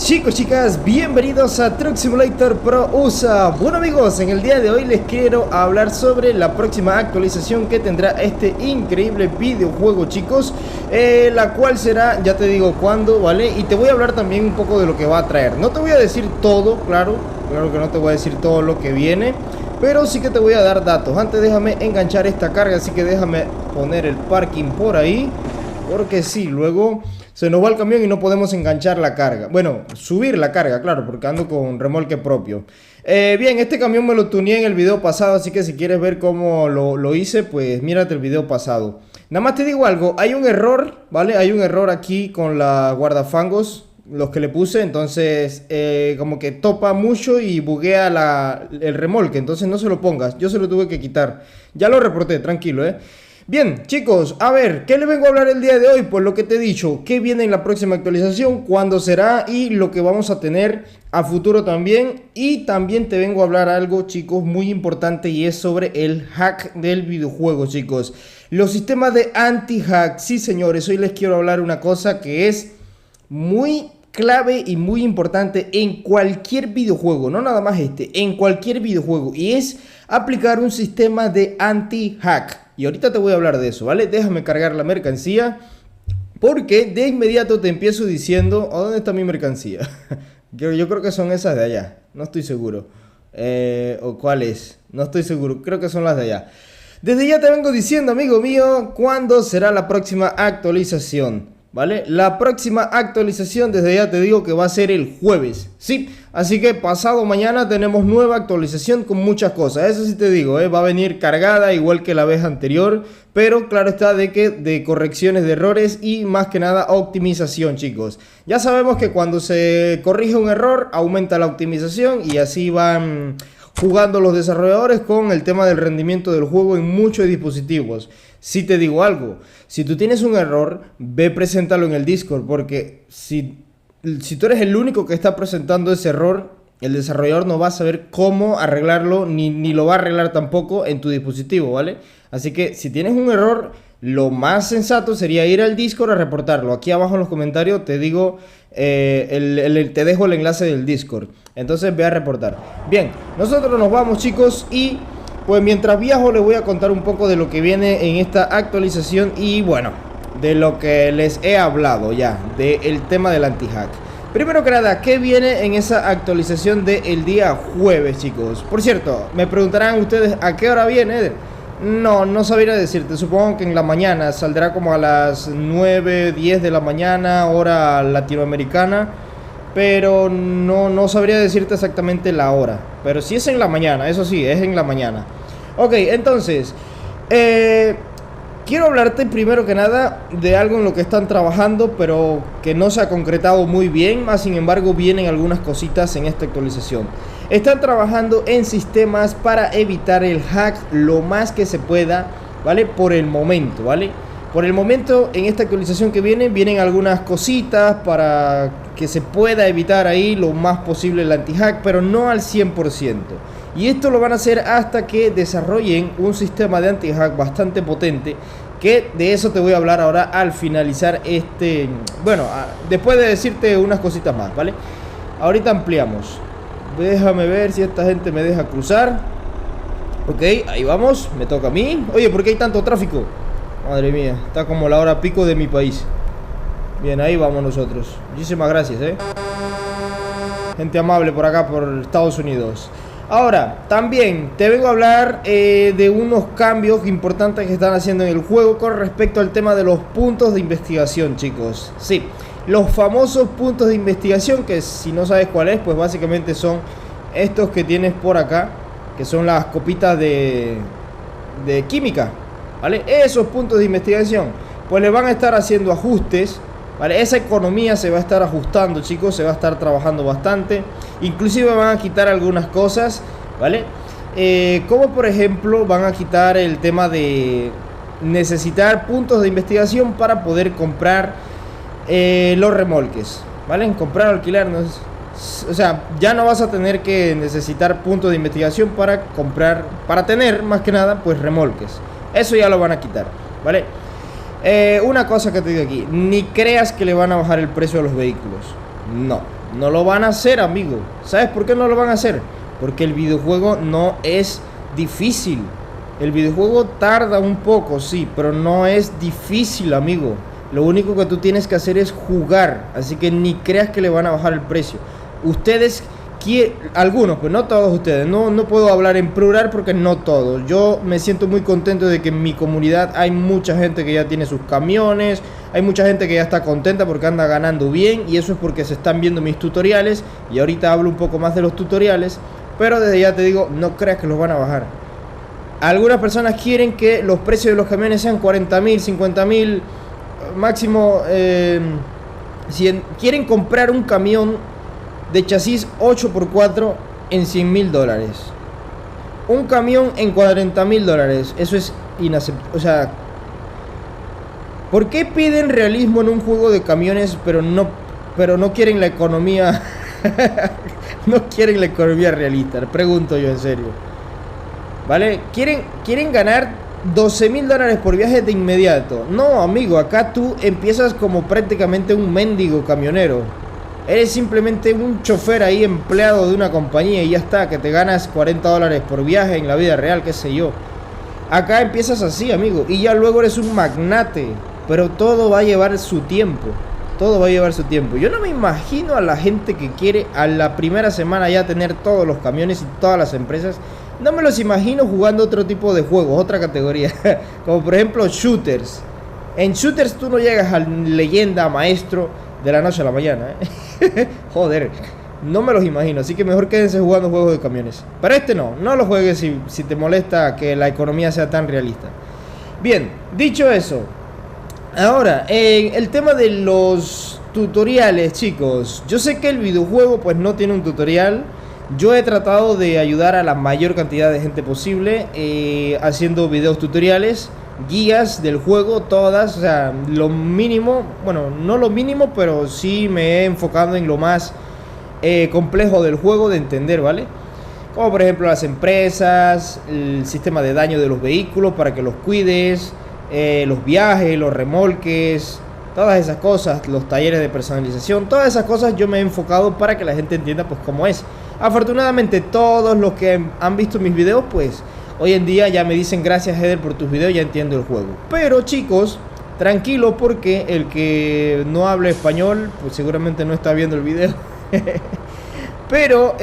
Chicos, chicas, bienvenidos a Truck Simulator Pro USA. Bueno amigos, en el día de hoy les quiero hablar sobre la próxima actualización que tendrá este increíble videojuego, chicos, la cual será, ya te digo cuándo, ¿vale? Y te voy a hablar también un poco de lo que va a traer. No te voy a decir todo, claro que no te voy a decir todo lo que viene, pero sí que te voy a dar datos. Antes déjame enganchar esta carga, así que déjame poner el parking por ahí, porque sí, luego se nos va el camión y no podemos enganchar la carga. Bueno, subir la carga, claro, porque ando con remolque propio. Bien, este camión me lo tuneé en el video pasado, así que si quieres ver cómo lo hice, pues mírate el video pasado. Nada más te digo algo, hay un error, ¿vale? Hay un error aquí con la guardafangos, los que le puse, entonces como que topa mucho y buguea el remolque, entonces no se lo pongas, yo se lo tuve que quitar. Ya lo reporté, tranquilo, Bien, chicos, a ver, ¿qué le vengo a hablar el día de hoy? Pues lo que te he dicho, qué viene en la próxima actualización, cuándo será y lo que vamos a tener a futuro también. Y también te vengo a hablar algo, chicos, muy importante, y es sobre el hack del videojuego, chicos. Los sistemas de anti-hack, sí señores, hoy les quiero hablar una cosa que es muy clave y muy importante en cualquier videojuego, no nada más en cualquier videojuego, y es aplicar un sistema de anti-hack. Y ahorita te voy a hablar de eso, ¿vale? Déjame cargar la mercancía, porque de inmediato te empiezo diciendo... ¿A dónde está mi mercancía? Yo creo que son esas de allá, no estoy seguro. ¿O cuál es? No estoy seguro, creo que son las de allá. Desde ya te vengo diciendo, amigo mío, cuándo será la próxima actualización, ¿vale? La próxima actualización, desde ya te digo que va a ser el jueves, ¿sí? Así que pasado mañana tenemos nueva actualización con muchas cosas. Eso sí te digo, va a venir cargada igual que la vez anterior, pero claro está de correcciones de errores y más que nada optimización, chicos. Ya sabemos que cuando se corrige un error aumenta la optimización y así van jugando los desarrolladores con el tema del rendimiento del juego en muchos dispositivos. Si te digo algo, si tú tienes un error, ve preséntalo en el Discord, porque si tú eres el único que está presentando ese error, el desarrollador no va a saber cómo arreglarlo, ni lo va a arreglar tampoco en tu dispositivo, ¿vale? Así que si tienes un error, lo más sensato sería ir al Discord a reportarlo. Aquí abajo en los comentarios te digo, te dejo el enlace del Discord. Entonces ve a reportar. Bien, nosotros nos vamos, chicos, y pues mientras viajo les voy a contar un poco de lo que viene en esta actualización y bueno, de lo que les he hablado ya, del tema del anti-hack. Primero que nada, ¿qué viene en esa actualización del día jueves, chicos? Por cierto, me preguntarán ustedes ¿a qué hora viene? No sabría decirte, supongo que en la mañana, saldrá como a las 9, 10 de la mañana, hora latinoamericana. Pero no sabría decirte exactamente la hora. Pero sí es en la mañana, eso sí, es en la mañana. Ok, entonces quiero hablarte primero que nada de algo en lo que están trabajando, pero que no se ha concretado muy bien. Más sin embargo, vienen algunas cositas en esta actualización. Están trabajando en sistemas para evitar el hack lo más que se pueda, ¿vale? Por el momento, ¿vale? Por el momento, en esta actualización que vienen algunas cositas para que se pueda evitar ahí lo más posible el anti-hack, pero no al 100%. Y esto lo van a hacer hasta que desarrollen un sistema de anti-hack bastante potente, que de eso te voy a hablar ahora al finalizar bueno, después de decirte unas cositas más, ¿vale? Ahorita ampliamos. Déjame ver si esta gente me deja cruzar. Ok, ahí vamos, me toca a mí. Oye, ¿por qué hay tanto tráfico? Madre mía, está como la hora pico de mi país. Bien, ahí vamos nosotros. Muchísimas gracias, gente amable por acá, por Estados Unidos. Ahora, también te vengo a hablar de unos cambios importantes que están haciendo en el juego con respecto al tema de los puntos de investigación, chicos. Sí, los famosos puntos de investigación, que si no sabes cuál es, pues básicamente son estos que tienes por acá, que son las copitas de química, ¿vale? Esos puntos de investigación, pues le van a estar haciendo ajustes, ¿vale? Esa economía se va a estar ajustando, chicos, se va a estar trabajando bastante. Inclusive van a quitar algunas cosas, ¿vale? Como por ejemplo van a quitar el tema de necesitar puntos de investigación para poder comprar los remolques, ¿vale? Comprar o alquilar, ¿no? O sea, ya no vas a tener que necesitar puntos de investigación para comprar, para tener más que nada, pues remolques. Eso ya lo van a quitar, ¿vale? Una cosa que te digo aquí, ni creas que le van a bajar el precio a los vehículos. No, No lo van a hacer, amigo. ¿Sabes por qué no lo van a hacer? Porque el videojuego no es difícil. El videojuego tarda un poco, sí, pero no es difícil, amigo. Lo único que tú tienes que hacer es jugar. Así que ni creas que le van a bajar el precio. Ustedes algunos, pues no todos ustedes, no puedo hablar en plural porque no todos. Yo me siento muy contento de que en mi comunidad hay mucha gente que ya tiene sus camiones, hay mucha gente que ya está contenta porque anda ganando bien, y eso es porque se están viendo mis tutoriales, y ahorita hablo un poco más de los tutoriales, pero desde ya te digo, no creas que los van a bajar. Algunas personas quieren que los precios de los camiones sean 40.000, 50.000, máximo 100. Quieren comprar un camión de chasis 8x4 en $100.000. Un camión en $40.000. Eso es inaceptable. O sea, ¿por qué piden realismo en un juego de camiones pero no quieren la economía? No quieren la economía realista. Pregunto yo en serio. ¿Vale? Quieren ganar $12.000 por viaje de inmediato. No, amigo, acá tú empiezas como prácticamente un mendigo camionero. Eres simplemente un chofer ahí, empleado de una compañía, y ya está, que te ganas $40 por viaje en la vida real, qué sé yo. Acá empiezas así, amigo, y ya luego eres un magnate. Pero todo va a llevar su tiempo. Todo va a llevar su tiempo. Yo no me imagino a la gente que quiere a la primera semana ya tener todos los camiones y todas las empresas. No me los imagino jugando otro tipo de juegos, otra categoría. Como por ejemplo shooters. En shooters tú no llegas a leyenda, maestro de la noche a la mañana, Joder, no me los imagino. Así que mejor quédense jugando juegos de camiones. Pero este no lo juegues si te molesta que la economía sea tan realista. Bien, dicho eso, ahora, en el tema de los tutoriales, chicos. Yo sé que el videojuego pues no tiene un tutorial. Yo he tratado de ayudar a la mayor cantidad de gente posible, haciendo videos tutoriales, guías del juego, todas, o sea, lo mínimo, bueno, no lo mínimo, pero sí me he enfocado en lo más complejo del juego de entender, ¿vale? Como por ejemplo las empresas, el sistema de daño de los vehículos para que los cuides, los viajes, los remolques, todas esas cosas, los talleres de personalización, todas esas cosas yo me he enfocado para que la gente entienda pues cómo es. Afortunadamente todos los que han visto mis videos pues hoy en día ya me dicen gracias Eder por tus videos, ya entiendo el juego. Pero chicos, tranquilo, porque el que no habla español pues seguramente no está viendo el video. Pero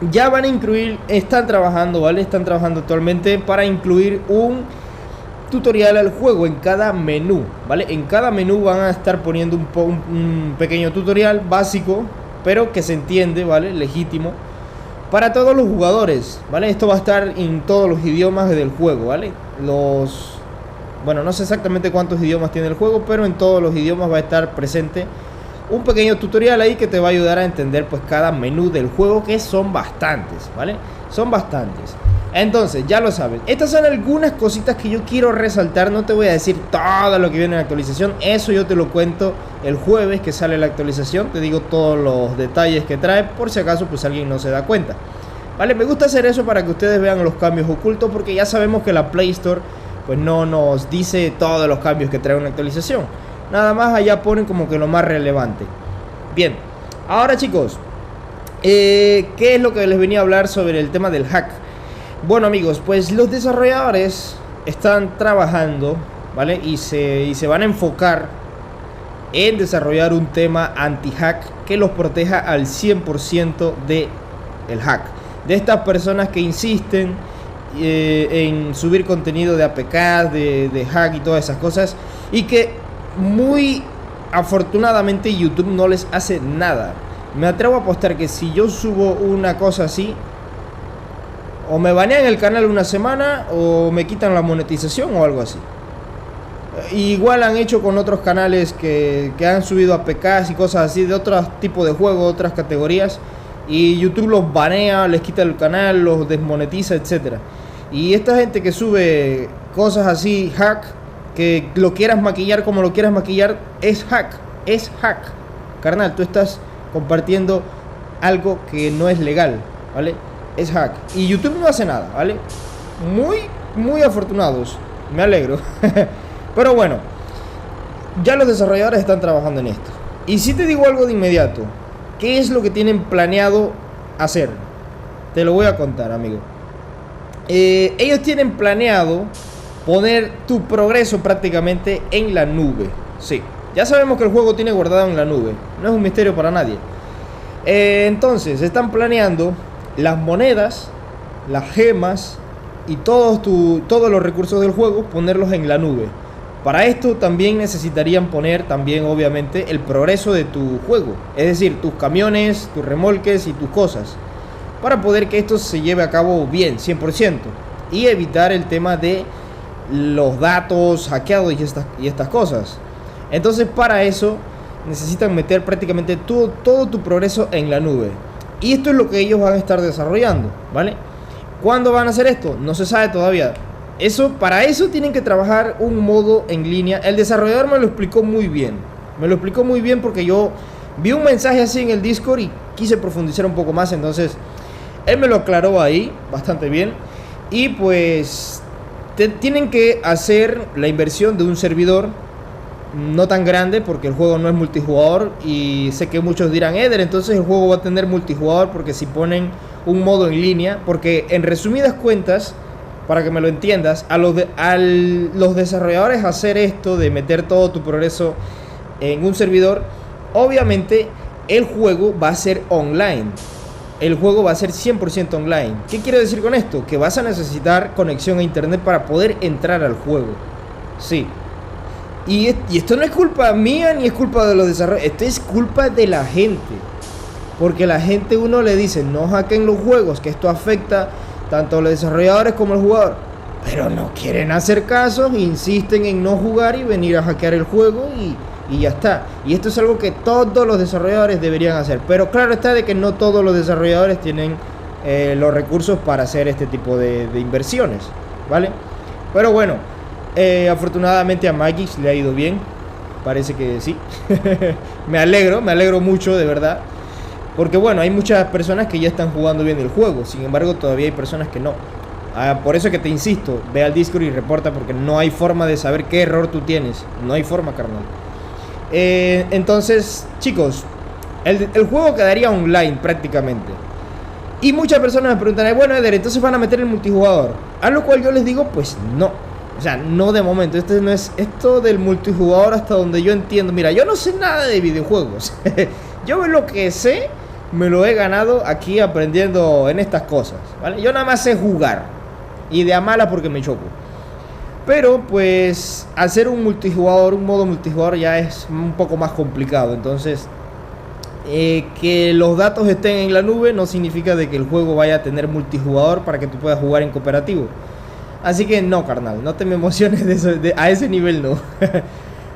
ya van a incluir, están trabajando, ¿vale? Están trabajando actualmente para incluir un tutorial al juego en cada menú, ¿vale? En cada menú van a estar poniendo un pequeño tutorial básico, pero que se entiende, ¿vale? Legítimo para todos los jugadores, ¿vale? Esto va a estar en todos los idiomas del juego, ¿vale? Bueno, no sé exactamente cuántos idiomas tiene el juego, pero en todos los idiomas va a estar presente un pequeño tutorial ahí que te va a ayudar a entender pues cada menú del juego, que son bastantes, ¿vale? Son bastantes. Entonces, ya lo saben. Estas son algunas cositas que yo quiero resaltar. No te voy a decir todo lo que viene en la actualización. Eso yo te lo cuento el jueves que sale la actualización. Te digo todos los detalles que trae, por si acaso pues alguien no se da cuenta, ¿vale? Me gusta hacer eso para que ustedes vean los cambios ocultos, porque ya sabemos que la Play Store pues no nos dice todos los cambios que trae una actualización. Nada más allá ponen como que lo más relevante. Bien, ahora chicos, ¿qué es lo que les venía a hablar sobre el tema del hack? Bueno amigos, pues los desarrolladores están trabajando, ¿vale? Y se van a enfocar en desarrollar un tema anti-hack que los proteja al 100% del hack. De estas personas que insisten en subir contenido de APK, de hack y todas esas cosas, y que muy afortunadamente YouTube no les hace nada. Me atrevo a apostar que si yo subo una cosa así, o me banean el canal una semana, o me quitan la monetización o algo así. Igual han hecho con otros canales que han subido APKs y cosas así de otros tipos de juegos, otras categorías, y YouTube los banea, les quita el canal, los desmonetiza, etcétera. Y esta gente que sube cosas así, hack, que lo quieras maquillar como lo quieras maquillar, es hack, es hack. Carnal, tú estás compartiendo algo que no es legal, ¿vale? Es hack. Y YouTube no hace nada, ¿vale? Muy afortunados. Me alegro. Pero bueno, ya los desarrolladores están trabajando en esto. Y si te digo algo de inmediato, ¿qué es lo que tienen planeado hacer? Te lo voy a contar, amigo. Ellos tienen planeado poner tu progreso prácticamente en la nube. Sí, ya sabemos que el juego tiene guardado en la nube, no es un misterio para nadie. Entonces, están planeando las monedas, las gemas y todos los recursos del juego, ponerlos en la nube. Para esto también necesitarían poner también obviamente el progreso de tu juego, es decir, tus camiones, tus remolques y tus cosas, para poder que esto se lleve a cabo bien, 100%, y evitar el tema de los datos hackeados y estas cosas. Entonces para eso necesitan meter prácticamente todo tu progreso en la nube, y esto es lo que ellos van a estar desarrollando, ¿vale? ¿Cuándo van a hacer esto? No se sabe todavía. Para eso tienen que trabajar un modo en línea. El desarrollador me lo explicó muy bien. Me lo explicó muy bien porque yo vi un mensaje así en el Discord y quise profundizar un poco más. Entonces, él me lo aclaró ahí bastante bien. Y pues, tienen que hacer la inversión de un servidor no tan grande porque el juego no es multijugador. Y sé que muchos dirán, Eder, entonces el juego va a tener multijugador porque si ponen un modo en línea. Porque en resumidas cuentas, para que me lo entiendas, a los desarrolladores hacer esto de meter todo tu progreso en un servidor, obviamente el juego va a ser online. El juego va a ser 100% online. ¿Qué quiero decir con esto? Que vas a necesitar conexión a internet para poder entrar al juego. Sí. Y esto no es culpa mía ni es culpa de los desarrolladores. Esto es culpa de la gente. Porque la gente, uno le dice, no hackeen los juegos, que esto afecta tanto a los desarrolladores como al jugador, pero no quieren hacer caso, insisten en no jugar y venir a hackear el juego y ya está. Y esto es algo que todos los desarrolladores deberían hacer, pero claro está de que no todos los desarrolladores tienen los recursos para hacer este tipo de inversiones, ¿vale? Pero bueno, afortunadamente a Magix le ha ido bien, parece que sí. me alegro mucho, de verdad. Porque bueno, hay muchas personas que ya están jugando bien el juego. Sin embargo, todavía hay personas que no. Por eso que te insisto, ve al Discord y reporta, porque no hay forma de saber qué error tú tienes. No hay forma, carnal. Entonces, chicos, el juego quedaría online prácticamente. Y muchas personas me preguntan, bueno, Eder, entonces van a meter el multijugador. A lo cual yo les digo, pues no. O sea, no de momento. Esto del multijugador, hasta donde yo entiendo. Mira, yo no sé nada de videojuegos. Yo lo que sé me lo he ganado aquí aprendiendo en estas cosas, ¿vale? Yo nada más sé jugar, y de a mala porque me choco. Pero pues hacer un modo multijugador ya es un poco más complicado. Entonces, que los datos estén en la nube no significa de que el juego vaya a tener multijugador para que tú puedas jugar en cooperativo. Así que no, carnal, no te me emociones a ese nivel, no.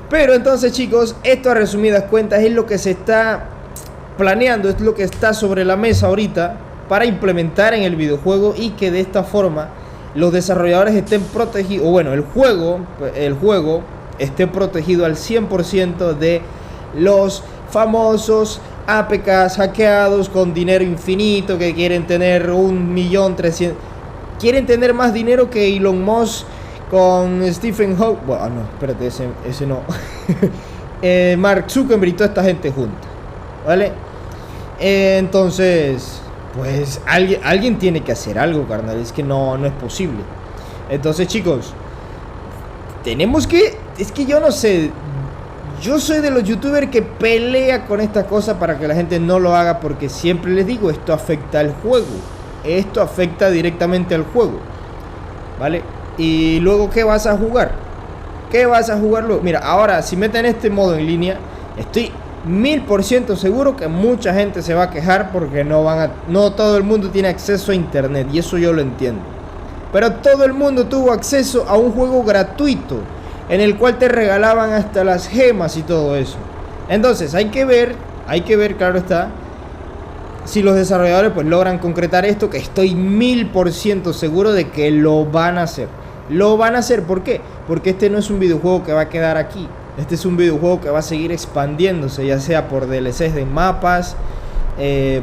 Pero entonces, chicos, esto a resumidas cuentas es lo que se está planeando, es lo que está sobre la mesa ahorita para implementar en el videojuego, y que de esta forma los desarrolladores estén protegidos, o bueno, el juego esté protegido al 100% de los famosos APKs hackeados con dinero infinito que quieren tener 1.300.000, quieren tener más dinero que Elon Musk con Stephen Hawking. Bueno, no, espérate, ese no. Mark Zuckerberg y toda esta gente junta, ¿vale? Entonces, pues alguien tiene que hacer algo, carnal. Es que no es posible. Entonces, chicos, tenemos que... Es que yo no sé. Yo soy de los youtubers que pelea con estas cosas para que la gente no lo haga, porque siempre les digo, esto afecta al juego. Esto afecta directamente al juego, ¿vale? Y luego, ¿qué vas a jugar? ¿Qué vas a jugar luego? Mira, ahora, si meten este modo en línea, estoy 1000% seguro que mucha gente se va a quejar porque no todo el mundo tiene acceso a internet, y eso yo lo entiendo. Pero todo el mundo tuvo acceso a un juego gratuito en el cual te regalaban hasta las gemas y todo eso. Entonces hay que ver, claro está, si los desarrolladores pues logran concretar esto, que estoy 1000% seguro de que lo van a hacer. Lo van a hacer, ¿por qué? Porque este no es un videojuego que va a quedar aquí. Este es un videojuego que va a seguir expandiéndose, ya sea por DLCs de mapas,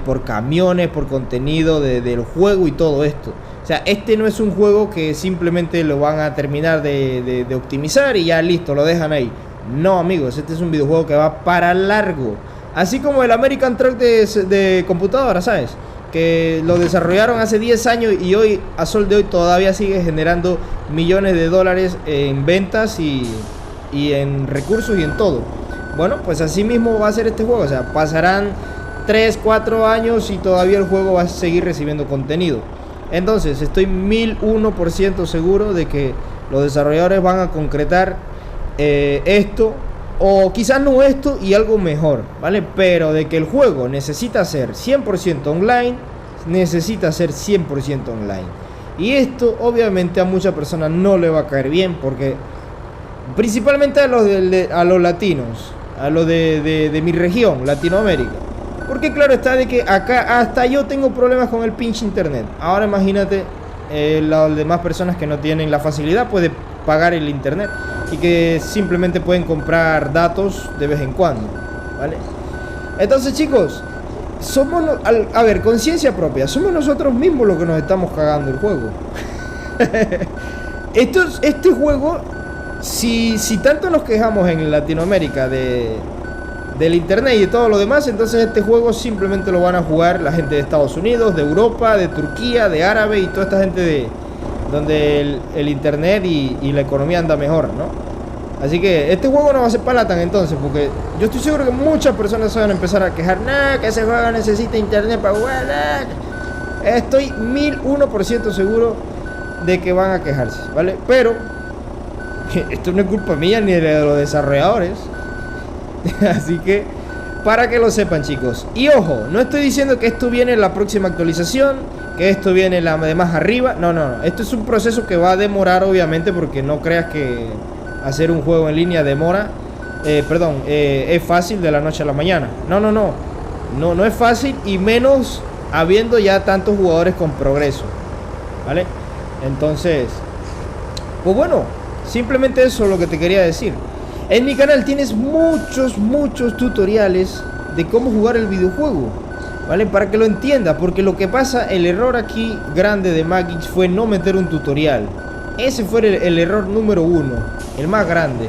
por camiones, por contenido del juego y todo esto. O sea, este no es un juego que simplemente lo van a terminar de optimizar y ya listo, lo dejan ahí. No, amigos, este es un videojuego que va para largo. Así como el American Truck de computadora, ¿sabes? Que lo desarrollaron hace 10 años y hoy, a sol de hoy, todavía sigue generando millones de dólares en ventas y en recursos y en todo. Bueno, pues así mismo va a ser este juego. O sea, pasarán 3, 4 años y todavía el juego va a seguir recibiendo contenido. Entonces, estoy 1001% seguro de que los desarrolladores van a concretar esto, o quizás no esto y algo mejor, ¿vale? Pero de que el juego necesita ser 100% online, necesita ser 100% online. Y esto obviamente a muchas personas no le va a caer bien, porque principalmente a los latinos, a los de mi región, Latinoamérica. Porque claro está de que acá hasta yo tengo problemas con el pinche internet. Ahora imagínate las demás personas que no tienen la facilidad pues, de pagar el internet y que simplemente pueden comprar datos de vez en cuando, ¿vale? Entonces, chicos, somos, a ver, conciencia propia, somos nosotros mismos los que nos estamos cagando el juego. Este juego, si tanto nos quejamos en Latinoamérica del internet y de todo lo demás, entonces este juego simplemente lo van a jugar la gente de Estados Unidos, de Europa, de Turquía, de Árabe y toda esta gente donde el internet y la economía anda mejor, ¿no? Así que este juego no va a ser para LATAM entonces, porque yo estoy seguro que muchas personas se van a empezar a quejar, que ese juego necesita internet para jugar, Estoy 1001% seguro de que van a quejarse, ¿vale? Pero esto no es culpa mía ni de los desarrolladores. Así que para que lo sepan, chicos. Y ojo, no estoy diciendo que esto viene en la próxima actualización, que esto viene la de más arriba. No, esto es un proceso que va a demorar, obviamente, porque no creas que hacer un juego en línea demora. Es fácil de la noche a la mañana. No es fácil, y menos habiendo ya tantos jugadores con progreso, ¿vale? Entonces, pues bueno, simplemente eso es lo que te quería decir. En mi canal tienes muchos tutoriales de cómo jugar el videojuego, ¿vale? Para que lo entiendas, porque lo que pasa, el error aquí grande de Magic fue no meter un tutorial. Ese fue el error número 1, el más grande.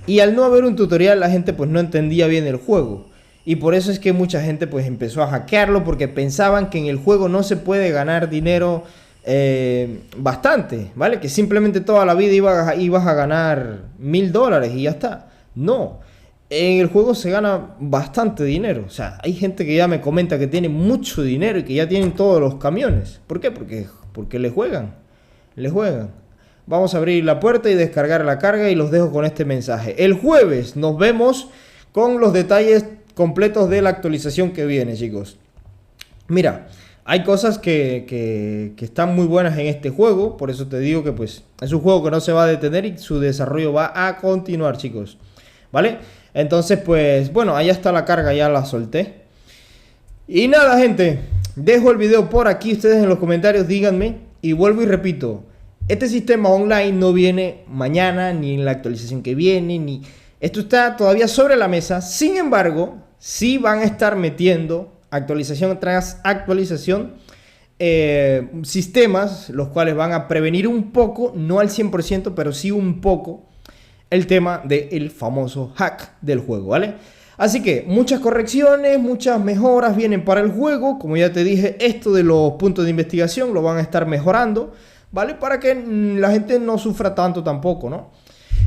Y al no haber un tutorial, la gente pues no entendía bien el juego. Y por eso es que mucha gente pues empezó a hackearlo, porque pensaban que en el juego no se puede ganar dinero bastante, ¿vale? Que simplemente toda la vida ibas a ganar $1000 y ya está. No, en el juego se gana bastante dinero. O sea, hay gente que ya me comenta que tiene mucho dinero y que ya tienen todos los camiones. ¿Por qué? Porque le juegan. Vamos a abrir la puerta y descargar la carga, y los dejo con este mensaje. El jueves nos vemos con los detalles completos de la actualización que viene, chicos. Mira, hay cosas que están muy buenas en este juego. Por eso te digo que pues es un juego que no se va a detener y su desarrollo va a continuar, chicos, ¿vale? Entonces pues bueno, allá está la carga, ya la solté. Y nada, gente, dejo el video por aquí. Ustedes en los comentarios díganme. Y vuelvo y repito, este sistema online no viene mañana, ni en la actualización que viene, ni... Esto está todavía sobre la mesa. Sin embargo, sí van a estar metiendo actualización tras actualización sistemas los cuales van a prevenir un poco, no al 100%, pero sí un poco, el tema del famoso hack del juego, ¿vale? Así que muchas correcciones, muchas mejoras vienen para el juego. Como ya te dije, esto de los puntos de investigación lo van a estar mejorando, ¿vale? Para que la gente no sufra tanto tampoco, ¿no?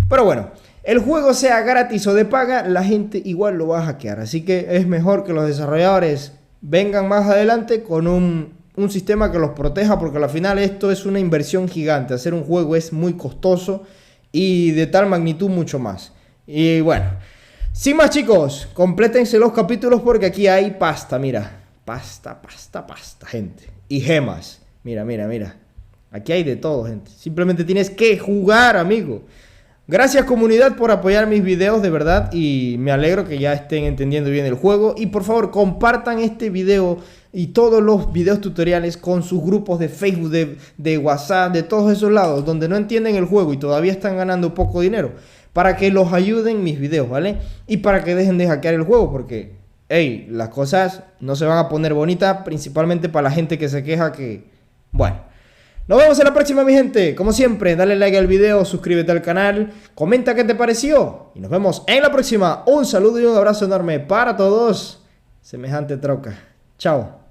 Pero bueno, el juego sea gratis o de paga, la gente igual lo va a hackear. Así que es mejor que los desarrolladores vengan más adelante con un sistema que los proteja, porque al final esto es una inversión gigante. Hacer un juego es muy costoso y de tal magnitud mucho más. Y bueno, sin más, chicos, complétense los capítulos porque aquí hay pasta, mira. Pasta, gente. Y gemas. Mira. Aquí hay de todo, gente. Simplemente tienes que jugar, amigo. Gracias, comunidad, por apoyar mis videos, de verdad. Y me alegro que ya estén entendiendo bien el juego. Y por favor, compartan este video y todos los videos tutoriales con sus grupos de Facebook, de WhatsApp, de todos esos lados donde no entienden el juego y todavía están ganando poco dinero, para que los ayuden mis videos, ¿vale? Y para que dejen de hackear el juego, porque, hey, las cosas no se van a poner bonitas, principalmente para la gente que se queja que, bueno, Nos vemos en la próxima, mi gente. Como siempre, dale like al video, suscríbete al canal, comenta qué te pareció y nos vemos en la próxima. Un saludo y un abrazo enorme para todos. Semejante troca. Chao.